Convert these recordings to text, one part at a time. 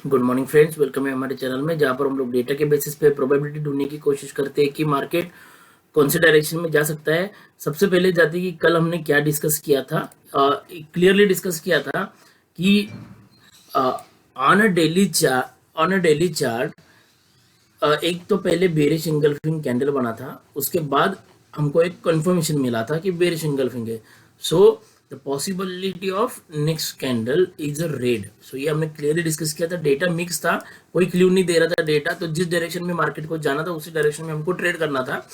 Good morning friends, welcome है हमारे channel में, जहां पर हम लोग डेटा के बेसिस पे प्रोबेबिलिटी ढूंढने की कोशिश करते हैं कि मार्केट कौन से डायरेक्शन में जा सकता है। सबसे पहले जाते हैं कि कल हमने क्या डिस्कस किया था। क्लियरली डिस्कस किया था कि ऑन अ डेली चार्ट एक तो पहले बेरिश इंगल्फिंग कैंडल बना था, उसके बाद हमको एक कंफर्मेशन मिला था कि बेरिश इंगल्फिंग है। So the possibility of next candle is a red. So ये हमने क्लियरली डिस्कस किया था। डेटा मिक्स था, कोई क्ल्यू नहीं दे रहा था डेटा, तो जिस डायरेक्शन में मार्केट को जाना था उसी डायरेक्शन में हमको ट्रेड करना था।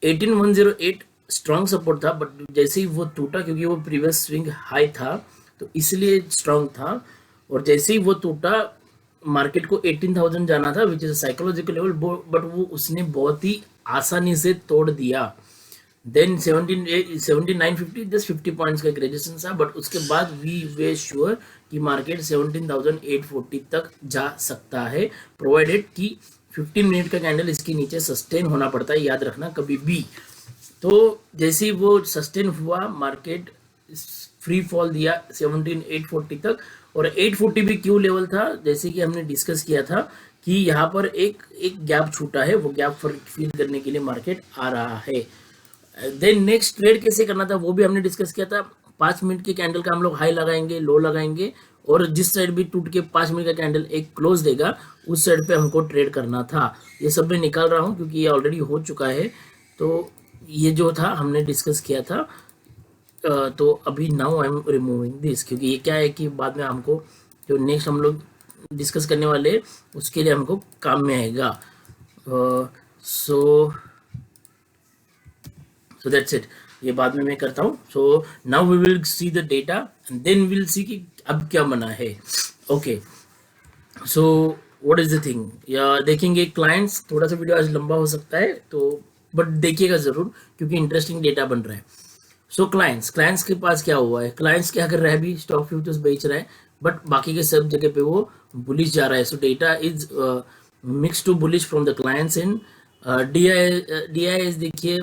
18108 स्ट्रॉन्ग सपोर्ट था, बट जैसे ही वो टूटा, क्योंकि वो प्रीवियस स्विंग हाई था तो इसलिए स्ट्रॉन्ग था, और जैसे ही वो टूटा मार्केट को 18,000 जाना था, which is psychological level, but वो उसने बहुत ही आसानी से तोड़ दिया। देन 17,950 जस्ट 50 पॉइंट्स का एक रेजिस्टेंस था, बट उसके बाद वी वे श्योर कि मार्केट 17,840 तक जा सकता है, प्रोवाइडेड कि 15 मिनट का कैंडल इसके नीचे सस्टेन होना पड़ता है, याद रखना कभी भी। तो जैसे ही वो सस्टेन हुआ, मार्केट फ्री फॉल दिया 17,840 तक। और 840 भी क्यों लेवल था, जैसे कि हमने डिस्कस किया था कि यहाँ पर एक गैप छूटा है, वो गैप फिल करने के लिए मार्केट आ रहा है। देन नेक्स्ट ट्रेड कैसे करना था वो भी हमने डिस्कस किया था। 5 मिनट के कैंडल का हम लोग हाई लगाएंगे, लो लगाएंगे, और जिस साइड भी टूट के 5 मिनट का कैंडल एक क्लोज देगा उस साइड पे हमको ट्रेड करना था। ये सब मैं निकाल रहा हूँ क्योंकि ये ऑलरेडी हो चुका है, तो ये जो था हमने डिस्कस किया था। तो अभी now I am removing this, क्योंकि ये क्या है कि बाद में हमको जो नेक्स्ट हम लोग डिस्कस करने वाले उसके लिए हमको काम में आएगा। सो दैट्स इट, ये बाद में मैं करता हूँ। So now we will see the data and then will see कि अब क्या बना है। Okay, so what is the thing, या देखेंगे क्लाइंट्स। थोड़ा सा वीडियो आज लंबा हो सकता है, तो बट देखिएगा जरूर क्योंकि इंटरेस्टिंग डेटा बन रहा है। सो क्लाइंट्स के पास क्या हुआ है, क्लाइंट्स क्या कर रहा है, अभी स्टॉक फ्यूचर्स बेच रहा है, बट बाकी के सब जगह पे वो बुलिश जा रहा है। So data is mix to bullish from the clients in DIs। देखिए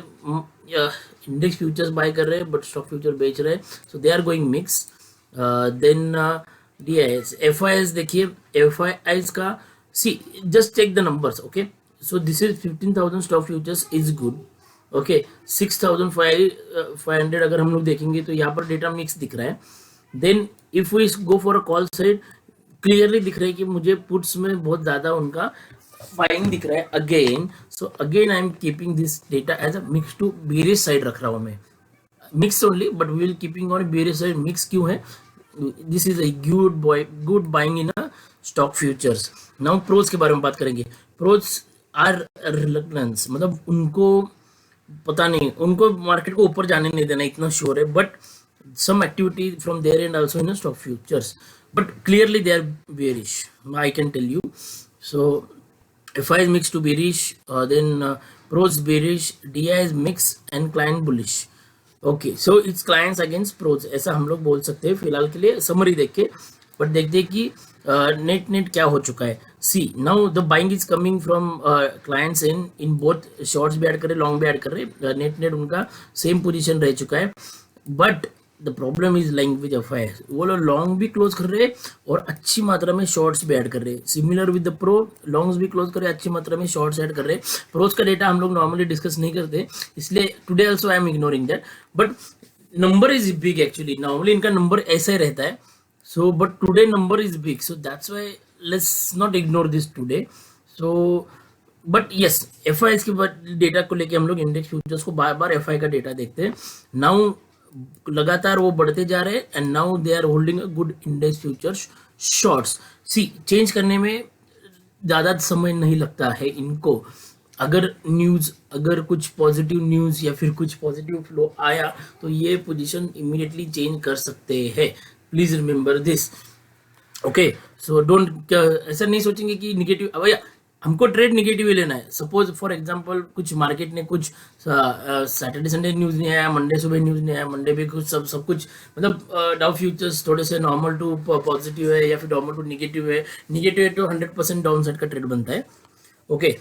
इंडेक्स फ्यूचर्स बाय कर रहे हैं बट स्टॉक फ्यूचर बेच रहे हैं, so they are going mix. Then DIs, FIs देखिए, FIs का see just check the numbers. Okay, so this is 15,000 stock futures is good. Okay, 6,500 अगर हम लोग देखेंगे तो यहाँ पर डेटा मिक्स दिख रहा है। Then if we go for a call side, clearly दिख रहा है कि मुझे पुट्स में बहुत ज्यादा उनका फाइंग दिख रहा है again. So again I am keeping this data as a mix to bearish side रख रहा हूँ मैं, mix only, but we will keeping on bearish side. Mix क्यों है, this is a good buying in a stock futures. Now pros के बारे में बात करेंगे। प्रोज आर रिलक्टेंस, मतलब उनको पता नहीं, उनको मार्केट को ऊपर जाने नहीं देना, इतना श्योर है, but some activity from their end also in the stock futures, but clearly they are bearish, I can tell you. So FI is mixed to bearish, then pros bearish, DI is mixed and client bullish. Okay, so it's clients against pros, ऐसा हम लोग बोल सकते हैं फिलहाल के लिए summary देख के। बट देखते हैं कि नेट क्या हो चुका है। See now the buying is coming from clients in both, shorts भी ऐड कर रहे, लॉन्ग भी ऐड कर रहे, नेट उनका सेम पोजीशन रह चुका है। But the problem is lying with F I, वो लोग लॉन्ग भी क्लोज कर रहे हैं और अच्छी मात्रा में शॉर्ट्स भी ऐड कर रहे हैं। Similar with the pro, longs भी क्लोज कर रहे हैं, अच्छी मात्रा में शॉर्ट्स ऐड कर रहे हैं। प्रोज का डेटा हम लोग नॉर्मली डिस्कस नहीं करते, इसलिए today also I am ignoring that, but number is big actually. Normally इनका नंबर ऐसा ही रहता है, so but today number is big, so that's why let's not ignore this today. So but yes, FI के data को लेके हम लोग index futures को बार बार FI का डेटा देखते हैं। नाउ लगातार वो बढ़ते जा रहे हैं and now they are holding a good index futures shorts. सी चेंज करने में ज़्यादा समय नहीं लगता है इनको। अगर न्यूज़, अगर कुछ पॉजिटिव न्यूज़ या फिर कुछ पॉजिटिव फ्लो आया तो ये पोजीशन इमीडिएटली चेंज कर सकते हैं, please remember this. Okay, so don't, ऐसा नहीं सोचेंगे कि निगेटिव, भैया हमको ट्रेड निगेटिव ही लेना है। सपोज फॉर एग्जांपल कुछ मार्केट ने कुछ सैटरडे संडे न्यूज नहीं आया, मंडे सुबह न्यूज नहीं आया, मंडे भी कुछ सब कुछ, मतलब डाउ फ्यूचर्स थोड़े से नॉर्मल टू पॉजिटिव है या फिर नॉर्मल टू निगेटिव है, निगेटिव है तो 100% डाउन साइड का ट्रेड बनता है। ओके,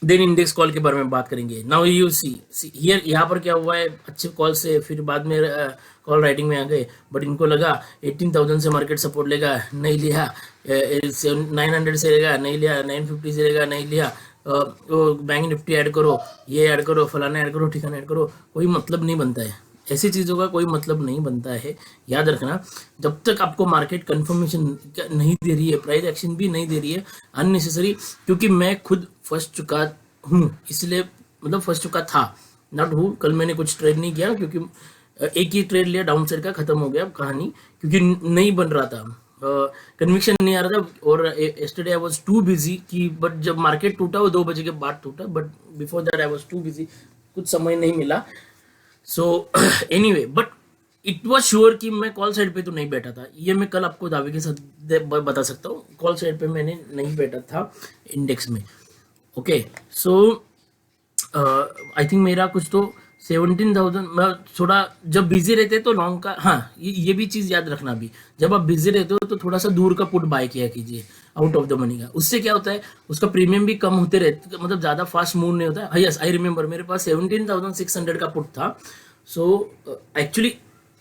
देन इंडेक्स कॉल के बारे में बात करेंगे। नाउ यू सी हियर, यहाँ पर क्या हुआ है, अच्छे कॉल से फिर बाद में कॉल राइटिंग में आ गए, बट इनको लगा 18,000 से मार्केट सपोर्ट लेगा, नहीं लिया, 900 से लेगा, नहीं लिया, 950 से लेगा, नहीं लिया, वो बैंक निफ्टी ऐड करो, ये ऐड करो, फलाना ऐड करो, ठिकाना ऐड करो, कोई मतलब नहीं बनता है। ऐसी चीज़ों का कोई मतलब नहीं बनता है, याद रखना। जब तक आपको मार्केट कंफर्मेशन नहीं दे रही है, प्राइस एक्शन भी नहीं दे रही है अननेसेसरी, क्योंकि मैं खुद फंस चुका हूँ, इसलिए मतलब फंस चुका था, नॉट हूँ। कल मैंने कुछ ट्रेड नहीं किया, क्योंकि एक ही ट्रेड लिया डाउन साइड का, खत्म हो गया कहानी, क्योंकि नहीं बन रहा था, कन्विक्शन नहीं आ रहा था। और yesterday I was too busy कि, बट जब मार्केट टूटा वो 2 बजे के बाद टूटा, but before that I was too busy, कुछ समय नहीं मिला। So anyway, but it was sure कि मैं कॉल साइड पे तो नहीं बैठा था, ये मैं कल आपको दावे के साथ बता सकता हूँ, कॉल साइड पे मैंने नहीं बैठा था इंडेक्स में। ओके, सो आई थिंक मेरा कुछ तो 17,000, मैं थोड़ा जब बिजी रहते तो लॉन्ग का, हाँ ये भी चीज़ याद रखना भी, जब आप बिजी रहते हो तो थोड़ा सा दूर का पुट बाय किया कीजिए आउट ऑफ द मनी का। उससे क्या होता है, उसका प्रीमियम भी कम होते रहते, मतलब ज़्यादा फास्ट मूव नहीं होता है। यस, आई रिमेंबर मेरे पास 17,600 का पुट था। So actually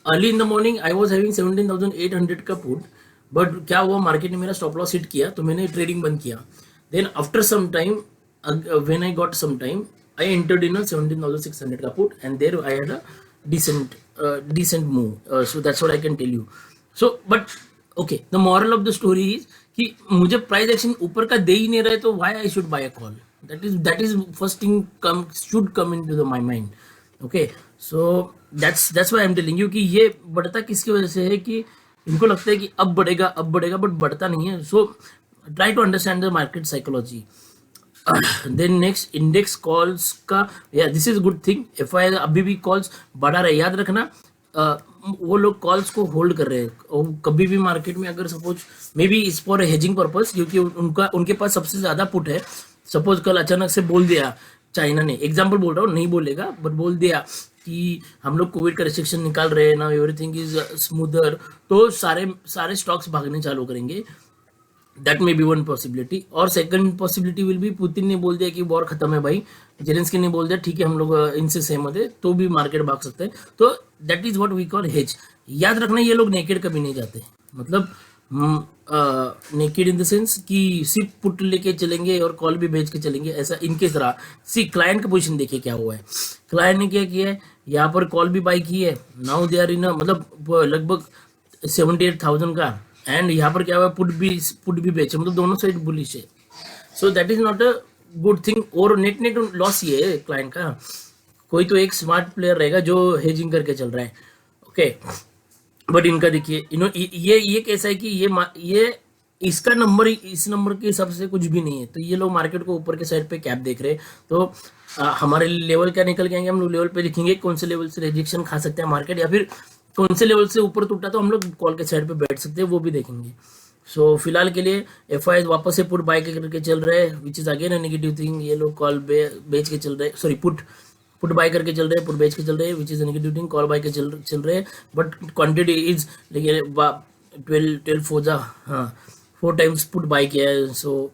early in the morning I was having 17,800 का पुट, बट क्या हुआ, मार्केट ने मेरा स्टॉप लॉस हिट किया, तो मैंने ट्रेडिंग बंद किया। Then after some time, when I got some time, I entered in a 17,600 ka put, and there I had a decent move. So that's what I can tell you. So, but okay, the moral of the story is कि मुझे price action ऊपर का दे ही नहीं रहे, तो why I should buy a call? That is first thing should come into my mind. Okay, so that's why I'm telling you कि ये बढ़ता किसकी वजह से है, कि इनको लगता है कि अब बढ़ेगा, बट बढ़ता नहीं है। So try to understand the market psychology. Then next index calls का, या this is good thing, FI अभी भी कॉल्स बढ़ा रहे, याद रखना। वो लोग कॉल्स को होल्ड कर रहे हैं, और कभी भी मार्केट में अगर suppose may be is for hedging purpose, क्योंकि उनके पास सबसे ज्यादा पुट है। सपोज कल अचानक से बोल दिया चाइना ने, एग्जाम्पल बोल रहा हूँ, नहीं बोलेगा बट बोल दिया कि हम लोग कोविड का रिस्ट्रिक्शन निकाल रहे हैं ना, एवरीथिंग इज स्मूदर, तो सारे स्टॉक्स भागने चालू करेंगे। That may be one possibility. और second possibility will be, Putin ने बोल दिया कि वॉर खत्म है भाई, जेलेंस्की ने बोल दिया ठीक है हम लोग इनसे सहमत है, तो भी मार्केट भाग सकते हैं। तो that is what we call hedge. याद रखना, ये लोग नेकेड कभी नहीं जाते, मतलब नेकेड इन द सेंस कि सिर्फ पुट लेके चलेंगे और कॉल भी भेज के चलेंगे, ऐसा इनके तरह। सी क्लाइंट का पोजीशन देखिए क्या हुआ है, क्लाइंट ने क्या किया है, यहाँ पर कॉल भी बाई की है, नाउ दे आर इन, मतलब लगभग 78,000 का, एंड यहाँ पर क्या हुआ, पुट भी बेचे, मतलब दोनों साइड बुलिश है। So that is not a good thing. और नेट लॉस ये है क्लाइंट का। कोई तो एक स्मार्ट प्लेयर रहेगा जो हेजिंग करके चल रहा है, ओके। बट इनका देखिए, ये कैसा है कि ये इसका नंबर, इस नंबर के हिसाब से कुछ भी नहीं है, तो ये लोग मार्केट को ऊपर के साइड पे कैप देख रहे हैं। तो हमारे लेवल क्या निकल के आएंगे, हम लोग लेवल पे लिखेंगे कौन से लेवल से रिजेक्शन खा सकते हैं मार्केट, या फिर कौन से लेवल से ऊपर टूटा तो हम लोग कॉल के साइड पे बैठ सकते हैं, वो भी देखेंगे। सो फिलहाल के लिए एफआई वापस से पुट बाय करके चल रहे हैं, which is again a negative thing. ये लोग कॉल बेच के चल रहे हैं, सॉरी पुट बाय करके चल रहे हैं, पुट बेच के चल रहे हैं, which is a negative thing. Call buy के चल रहे हैं, बट क्वांटिटी इज 12 फोजा, हाँ 4 टाइम्स पुट बाय किया है। सो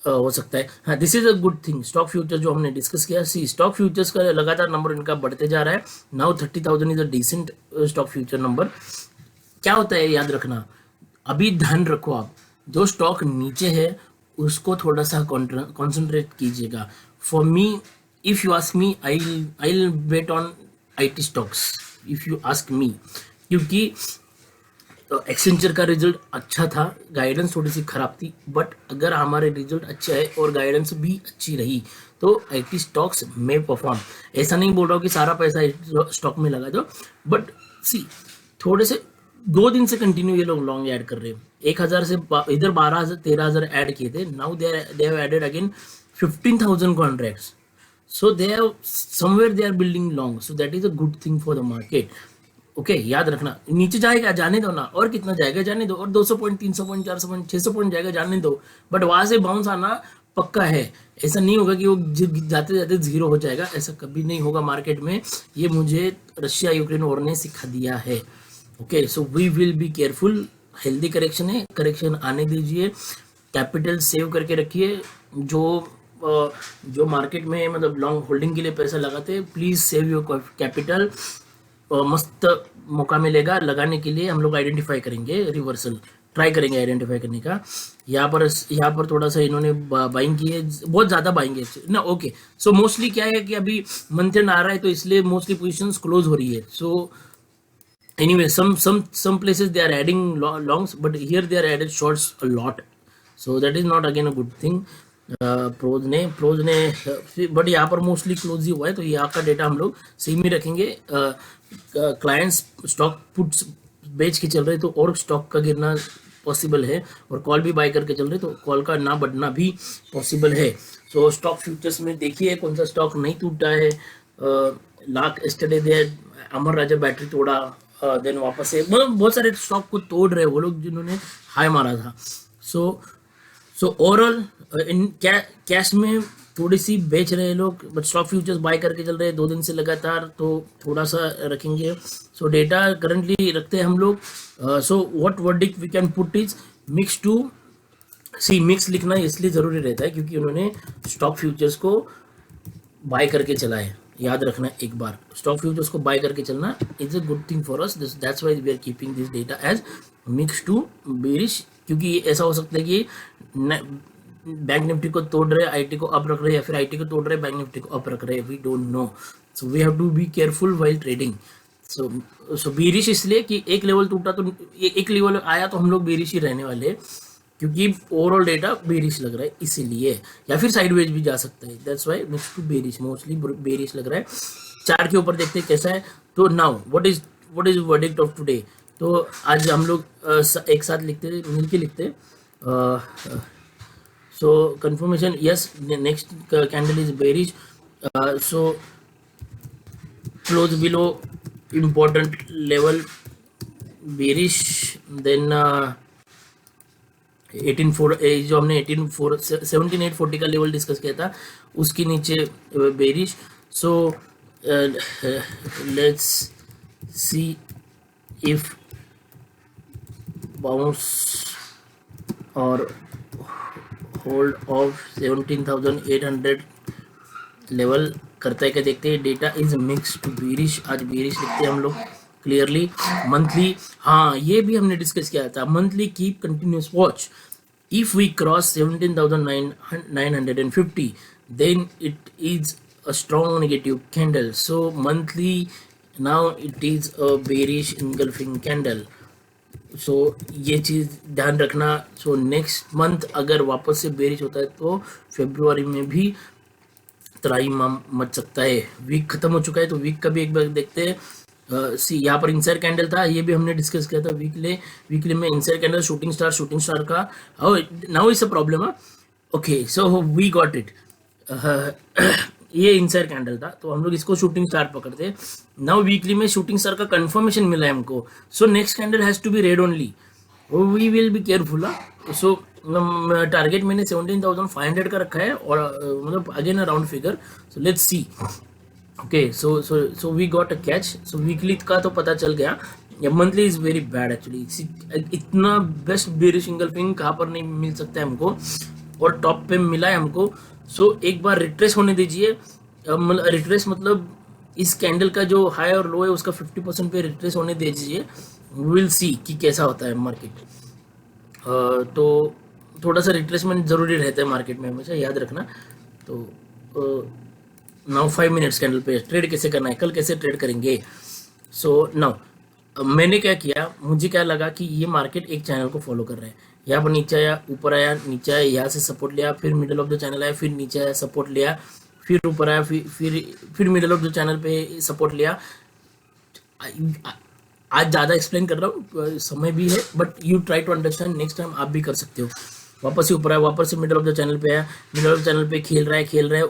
हो सकता है, हाँ this is a good thing. Stock future जो हमने डिस्कस किया, सी स्टॉक फ्यूचर्स का लगातार नंबर इनका बढ़ते जा रहा है। Now 30,000 is a decent stock future number. क्या होता है याद रखना, अभी ध्यान रखो आप, जो स्टॉक नीचे है उसको थोड़ा सा कॉन्सेंट्रेट कीजिएगा। For me, if you ask me, I will bet on IT stocks, if you ask me, क्योंकि तो एक्सेंचर का रिजल्ट अच्छा था, गाइडेंस थोड़ी सी खराब थी, बट अगर हमारे रिजल्ट अच्छे है और गाइडेंस भी अच्छी रही तो IT स्टॉक्स में परफॉर्म। ऐसा नहीं बोल रहा हूँ कि सारा पैसा स्टॉक में लगा दो, बट सी थोड़े से 2 दिन से कंटिन्यू ये लोग लॉन्ग ऐड कर रहे हैं। 1,000 से इधर 12,000 13,000 ऐड किए थे, now they have added again 15,000 contracts. So they have somewhere they are building long, so that is a good thing for the market. Okay याद रखना, नीचे जाएगा जाने दो ना, और कितना जाएगा जाने दो, और 200 पॉइंट 300 पॉइंट 400 पॉइंट 600 पॉइंट जाएगा जाने दो, बट वहां से बाउंस आना पक्का है। ऐसा नहीं होगा कि वो जाते जाते जीरो हो जाएगा, ऐसा कभी नहीं होगा मार्केट में। ये मुझे रशिया यूक्रेन वॉर ने सिखा दिया है। Okay, so we will be careful. Healthy correction है, करेक्शन आने दीजिए, कैपिटल सेव करके रखिए। जो जो मार्केट में मतलब लॉन्ग होल्डिंग के लिए पैसा लगाते हैं, प्लीज सेव योर कैपिटल। मस्त मौका मिलेगा लगाने के लिए, हम लोग आइडेंटिफाई करेंगे रिवर्सल, ट्राई करेंगे आइडेंटिफाई करने का। यहाँ पर थोड़ा सा इन्होंने बाइंग की है, बहुत ज़्यादा बाइंग है ना। ओके, सो मोस्टली क्या है कि अभी मंथ एंड आ रहा है तो इसलिए मोस्टली पोजीशंस क्लोज हो रही है। सो anyway, some places they are adding longs, but here they are added shorts a lot, so that is not again a good thing। Pros ने बट यहाँ पर मोस्टली क्लोज ही हुआ है, तो यहाँ का डेटा हम लोग सेम ही रखेंगे। क्लाइंट्स स्टॉक पुट्स बेच के चल रहे तो और स्टॉक का गिरना पॉसिबल है, और कॉल भी बाय करके चल रहे तो कॉल का ना बढ़ना भी पॉसिबल है। सो स्टॉक फ्यूचर्स में देखिए कौन सा स्टॉक नहीं टूटा है। लाख एस्टरडे दे अमर राजा बैटरी तोड़ा, देन वापस से बहुत सारे स्टॉक को तोड़ रहे वो लोग जिन्होंने हाई मारा था। सो ओवरऑल इन कैश में थोड़ी सी बेच रहे लोग, बट स्टॉक फ्यूचर्स बाय करके चल रहे हैं 2 दिन से लगातार, तो थोड़ा सा रखेंगे। सो डेटा करंटली रखते हैं हम लोग। So what verdict we can put is mix to see. Mix लिखना इसलिए ज़रूरी रहता है क्योंकि उन्होंने स्टॉक फ्यूचर्स को बाय करके चला है, याद रखना एक बार। स्टॉक फ्यूचर्स को बाय करके चलना is a good thing for us, that's why we are keeping this data as mix to bearish. क्योंकि ऐसा हो सकता है कि बैंक निफ्टी को तोड़ रहे आईटी को अप रख रहे, या फिर आईटी को तोड़ रहे बैंक निफ्टी को अप रख रहे, we don't know. So we have to be careful while trading. So bearish इसलिए कि एक लेवल टूटा तो एक लेवल आया तो हम लोग बेरिश ही रहने वाले हैं, क्योंकि ओवरऑल डेटा बेरिश लग रहा है इसीलिए, या फिर साइडवेज भी जा सकता है। That's why mix to bearish, mostly bearish लग रहा है। चार्ट के ऊपर देखते हैं कैसा है। तो now what is verdict of today. तो आज हम लोग एक साथ लिखते हैं, मिलके लिखते हैं। So confirmation yes, next candle is bearish. So close below important level bearish, then 18,4 जो हमने 17,840 का लेवल डिस्कस किया था उसके नीचे bearish. So let's see if bounce और होल्ड ऑफ 17,800 लेवल करता है क्या, देखते हैं। Data is mix to bearish, आज बेरिश लिखते हैं हम लोग क्लियरली। मंथली, हाँ ये भी हमने डिस्कस किया था। Monthly keep continuous watch, if we cross 17,950 then it is a strong negative candle. So monthly now it is a bearish engulfing candle. So ये चीज़ ध्यान रखना। सो नेक्स्ट मंथ अगर वापस से बेरिश होता है तो फरवरी में भी तराई मच सकता है। वीक खत्म हो चुका है तो वीक का भी एक बार देखते हैं। सी यहाँ पर इंसाइड कैंडल था, ये भी हमने डिस्कस किया था वीकली में। इंसाइड कैंडल शूटिंग स्टार का now is a problem. Okay, so we got it. ये इंसाइड कैंडल था तो हम लोग इसको शूटिंग स्टार पकड़ते हैं। नाउ वीकली में शूटिंग स्टार का कंफर्मेशन मिला है हमको। So next candle has to be red only, we will be careful. So target मैंने 17,500 का रखा है, और मतलब again a round figure. So let's see. Okay, so we got a catch. So weekly का तो पता चल गया, या monthly is very bad actually. इतना बेस्ट बेरिश इंगल्फिंग कहाँ पर नहीं मिल सकता है हमको, और टॉप पे मिला है हमको। सो एक बार रिट्रेस होने दीजिए। रिट्रेस मतलब इस कैंडल का जो हाई और लो है उसका 50% पे रिट्रेस होने दीजिए। विल सी कि कैसा होता है मार्केट। तो थोड़ा सा रिट्रेसमेंट ज़रूरी रहता है मार्केट में हमेशा, याद रखना। तो नाउ 5 मिनट्स कैंडल पे ट्रेड कैसे करना है, कल कैसे ट्रेड करेंगे। सो नाउ मैंने क्या किया, मुझे क्या लगा कि ये मार्केट एक चैनल को फॉलो कर रहा है। यहाँ पर नीचे आया, ऊपर आया, नीचे आया, यहाँ से सपोर्ट लिया, फिर मिडल ऑफ द चैनल आया, फिर नीचे आया, सपोर्ट लिया, फिर ऊपर आया, फिर मिडल ऑफ द चैनल पे सपोर्ट लिया। आज ज़्यादा एक्सप्लेन कर रहा हूँ, समय भी है, but you try to understand, next time आप भी कर सकते हो। वापस से ऊपर आया, वापस से मिडल ऑफ द चैनल पे आया, मिडल ऑफ द चैनल पे खेल रहा है,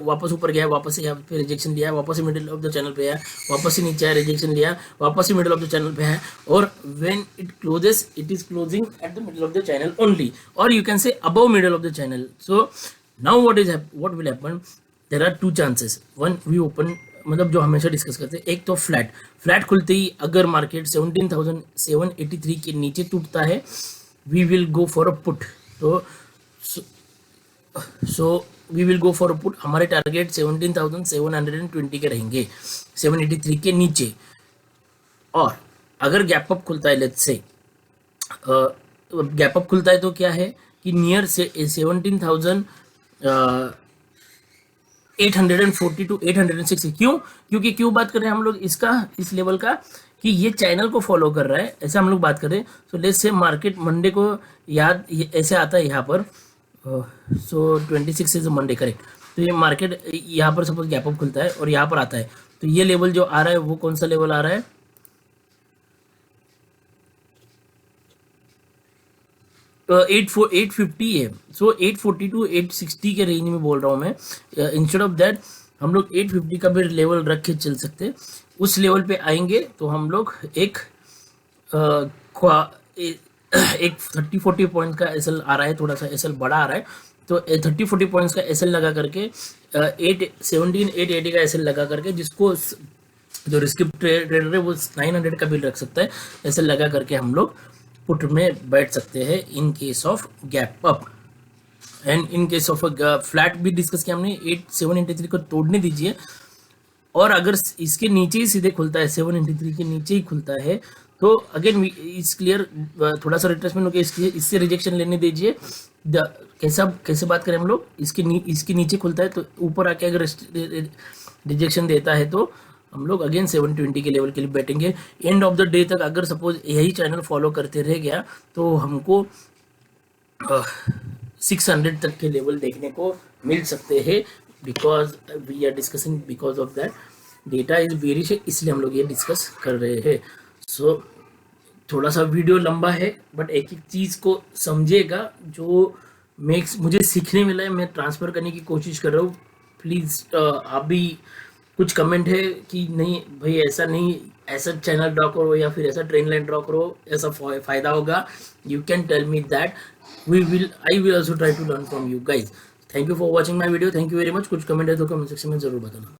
वापस ऊपर गया, वापस से यहाँ पे रिजेक्शन लिया, वापस से मिडल ऑफ द चैनल पे आया, वापस से नीचे आया, रिजेक्शन लिया, वापस से मिडल ऑफ द चैनल पे है, और when it closes it is closing at the middle of the channel only, और you can say above middle of the channel. So now what will happen, there are 2 chances. One, we open, मतलब जो हमेशा discuss करते हैं, एक तो flat खुलते ही अगर मार्केट 17,783 के नीचे टूटता है, we will go for a put. तो so we will go for put. हमारे टारगेट 17,720 के रहेंगे, 783 के नीचे। और अगर गैप अप खुलता है, लेट्स से गैप अप खुलता है तो क्या है कि नियर से 17,840 टू 860। क्योंकि क्यों बात कर रहे हैं हम लोग इसका, इस लेवल का, कि ये चैनल को फॉलो कर रहा है, ऐसे हम लोग बात कर रहे हैं। So let's say market Monday को याद ऐसे आता है यहाँ पर, सो 26 इज मंडे, करेक्ट। तो ये मार्केट यहाँ पर सपोज गैप अप खुलता है और यहाँ पर आता है, तो ये लेवल जो आ रहा है वो कौन सा लेवल आ रहा है, 850 है। सो 840 टू 860 के रेंज में बोल रहा हूँ मैं। इंस्टेड ऑफ दैट हम लोग 850 का भी लेवल रख के चल सकते हैं। उस लेवल पे आएंगे तो हम लोग एक एक 30-40 पॉइंट का एसएल आ रहा है, थोड़ा सा एसएल बड़ा आ रहा है, तो 30-40 पॉइंट्स का एसएल लगा करके 880 का एसएल लगा करके, जिसको जो रिस्क ट्रेडर है वो 900 का बिल रख सकता है, ऐसे लगा करके हम लोग पुट में बैठ सकते हैं in case of gap up. And in case of flat भी डिस्कस किया हमने, 783 को तोड़ने दीजिए। और अगर इसके नीचे ही सीधे खुलता है, 783 के नीचे ही खुलता है, तो अगेन इस क्लियर, थोड़ा सा रिट्रेसमेंट हो गया, इससे रिजेक्शन लेने दीजिए। कैसे बात करें हम लोग, इसके नीचे खुलता है तो ऊपर आके अगर रिजेक्शन देता है तो हम लोग अगेन 720 के लेवल के लिए बैठेंगे। एंड ऑफ द डे तक अगर सपोज यही चैनल फॉलो करते रह गया तो हमको 600 तक के लेवल देखने को मिल सकते हैं, because we are discussing, because of that data is bearish है, इसलिए हम लोग ये डिस्कस कर रहे हैं। सो थोड़ा सा वीडियो लंबा है, बट एक एक चीज़ को समझिएगा, जो मुझे सीखने मिला है मैं ट्रांसफ़र करने की कोशिश कर रहा हूँ। प्लीज़ आप भी कुछ कमेंट है कि नहीं भाई ऐसा नहीं, ऐसा चैनल ड्रॉ करो या फिर ऐसा ट्रेन लाइन ड्रॉ करो, ऐसा फ़ायदा होगा, you can tell me that, I will also try to learn from you guys. Thank you for watching my video, thank you very much. कुछ कमेंट है तो कमेंट सेक्शन में जरूर बताना।